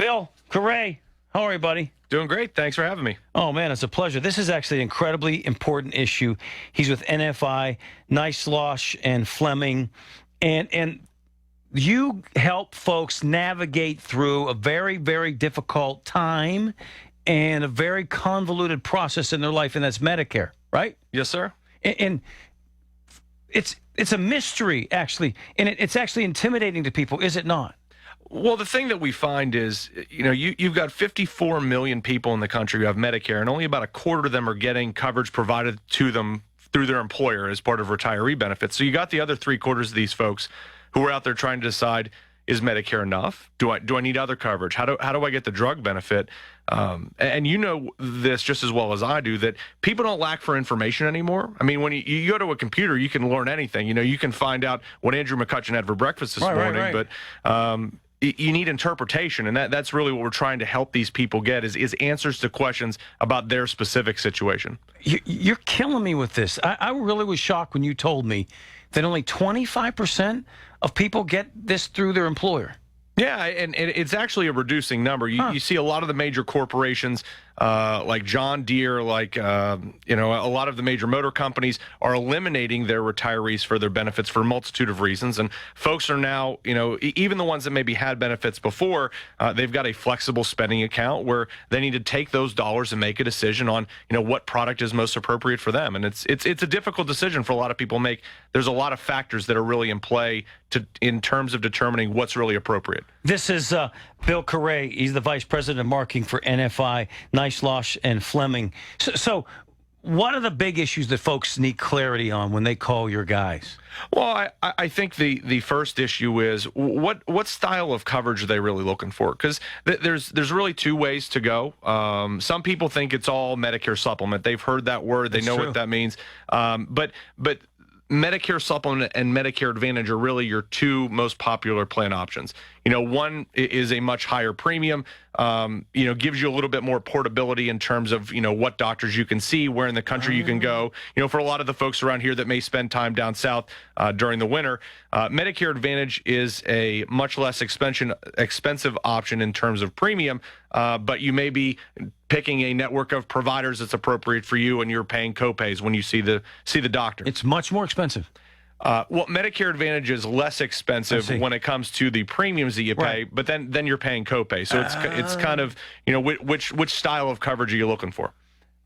Bill, Kiray, how are you, buddy? Doing great. Thanks for having me. Oh, man, it's a pleasure. This is actually an incredibly important issue. He's with NFI, Neislosh and Fleming, and you help folks navigate through a very, very difficult time and a very convoluted process in their life, and that's Medicare, right? Yes, sir. And it's a mystery, actually, and it's actually intimidating to people, is it not? Well, the thing that we find is, you've got 54 million people in the country who have Medicare, and only about a quarter of them are getting coverage provided to them through their employer as part of retiree benefits. So you got the other 3/4 of these folks who are out there trying to decide, is Medicare enough? Do I need other coverage? How do I get the drug benefit? And you know this just as well as I do, that people don't lack for information anymore. I mean, when you go to a computer, you can learn anything. You can find out what Andrew McCutcheon had for breakfast this morning, right. But you need interpretation, and that's really what we're trying to help these people get is answers to questions about their specific situation. You're killing me with this. I really was shocked when you told me that only 25% of people get this through their employer. Yeah, and it's actually a reducing number. You see a lot of the major corporations, like John Deere, like a lot of the major motor companies are eliminating their retirees for their benefits for a multitude of reasons. And folks are now, even the ones that maybe had benefits before, they've got a flexible spending account where they need to take those dollars and make a decision on, what product is most appropriate for them. And it's a difficult decision for a lot of people to make. There's a lot of factors that are really in play in terms of determining what's really appropriate. This is Bill Kiray. He's the Vice President of Marketing for NFI, Neislosh and Fleming. So what are the big issues that folks need clarity on when they call your guys? Well, I think the first issue is what style of coverage are they really looking for? Because there's really two ways to go. Some people think it's all Medicare supplement. They've heard that word. They know what that means. But Medicare Supplement and Medicare Advantage are really your two most popular plan options. One is a much higher premium, gives you a little bit more portability in terms of, what doctors you can see, where in the country you can go. For a lot of the folks around here that may spend time down south during the winter, Medicare Advantage is a much less expensive option in terms of premium, but you may be picking a network of providers that's appropriate for you, and you're paying copays when you see the doctor. It's much more expensive. Well, Medicare Advantage is less expensive when it comes to the premiums that you pay, but then you're paying copay. So it's kind of, which style of coverage are you looking for?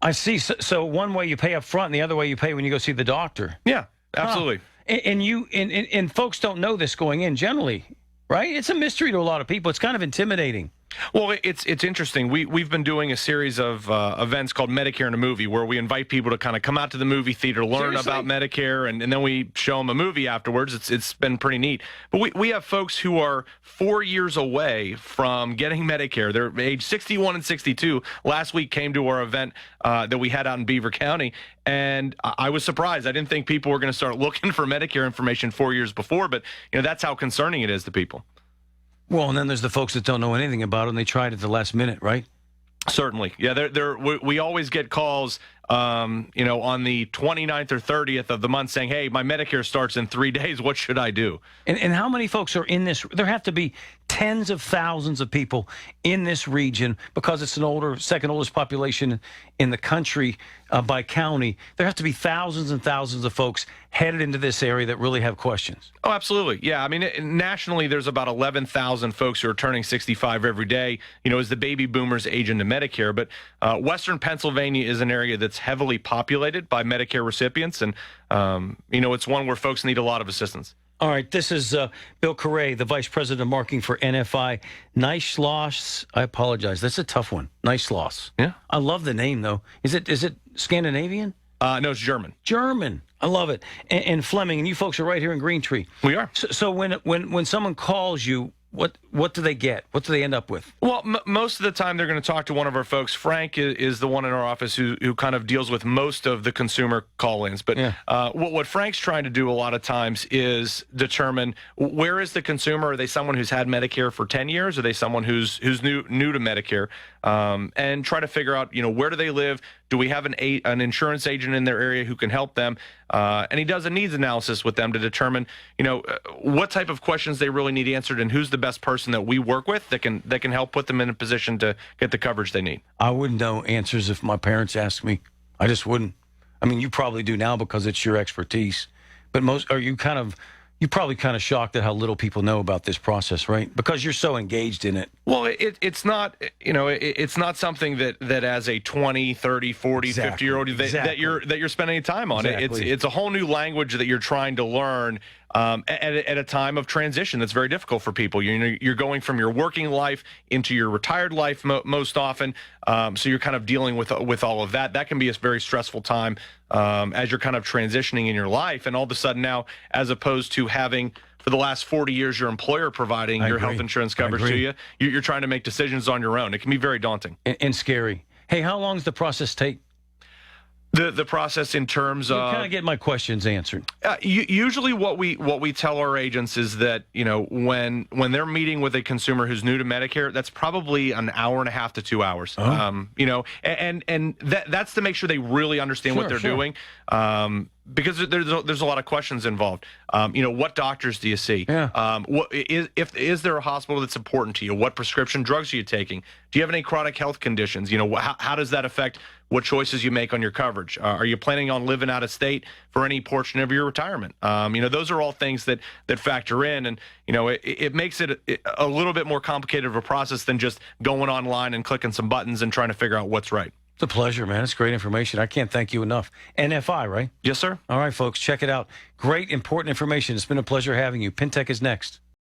I see. So one way you pay up front, and the other way you pay when you go see the doctor. Yeah, absolutely. And folks don't know this going in generally, right? It's a mystery to a lot of people. It's kind of intimidating. Well, it's interesting. We've been doing a series of events called Medicare in a Movie, where we invite people to kind of come out to the movie theater, learn about Medicare, and then we show them a movie afterwards. It's been pretty neat. But we have folks who are 4 years away from getting Medicare. They're age 61 and 62. Last week came to our event that we had out in Beaver County, and I was surprised. I didn't think people were going to start looking for Medicare information 4 years before, but that's how concerning it is to people. Well, and then there's the folks that don't know anything about it, and they tried at the last minute, right? Certainly. Yeah, we always get calls, on the 29th or 30th of the month saying, hey, my Medicare starts in 3 days. What should I do? And how many folks are in this? There have to be tens of thousands of people in this region because it's an second oldest population in the country by county. There have to be thousands and thousands of folks headed into this area that really have questions. Oh, absolutely. Yeah. I mean, nationally, there's about 11,000 folks who are turning 65 every day, as the baby boomers age into Medicare. But Western Pennsylvania is an area that's heavily populated by Medicare recipients. And, it's one where folks need a lot of assistance. All right, this is Bill Kiray, the Vice President of Marketing for NFI. Neislosh, I apologize. That's a tough one. Neislosh. Yeah. I love the name, though. Is it Scandinavian? No, it's German. German. I love it. And Fleming, and you folks are right here in Greentree. We are. So when someone calls you, what do they get? What do they end up with? Well, most of the time they're going to talk to one of our folks. Frank is the one in our office who kind of deals with most of the consumer call-ins. But what Frank's trying to do a lot of times is determine where is the consumer. Are they someone who's had Medicare for 10 years? Are they someone who's new to Medicare? And try to figure out, where do they live? Do we have an insurance agent in their area who can help them? And he does a needs analysis with them to determine, what type of questions they really need answered and who's the best person that we work with that can help put them in a position to get the coverage they need. I wouldn't know answers if my parents asked me. I just wouldn't. I mean, you probably do now because it's your expertise. But you're probably kind of shocked at how little people know about this process, right? Because you're so engaged in it. Well, it's not, it's not something that as a 20, 30, 40, Exactly. 50-year-old that you're spending time on. Exactly. It's a whole new language that you're trying to learn at a time of transition that's very difficult for people. You're going from your working life into your retired life most often, so you're kind of dealing with all of that. That can be a very stressful time as you're kind of transitioning in your life, and all of a sudden now, as opposed to having for the last 40 years your employer providing your health insurance coverage to you, you're trying to make decisions on your own. It can be very daunting and scary. Hey, how long does the process take? The process in terms of kind of get my questions answered. Usually what we tell our agents is that when they're meeting with a consumer who's new to Medicare, that's probably an hour and a half to 2 hours. Oh. And that's to make sure they really understand what they're doing. Because there's a lot of questions involved. What doctors do you see? Yeah. Is there a hospital that's important to you? What prescription drugs are you taking? Do you have any chronic health conditions? How does that affect what choices you make on your coverage? Are you planning on living out of state for any portion of your retirement? Those are all things that factor in, and it makes it a little bit more complicated of a process than just going online and clicking some buttons and trying to figure out what's right. It's a pleasure, man. It's great information. I can't thank you enough. NFI, right? Yes, sir. All right, folks, check it out. Great, important information. It's been a pleasure having you. Pintech is next.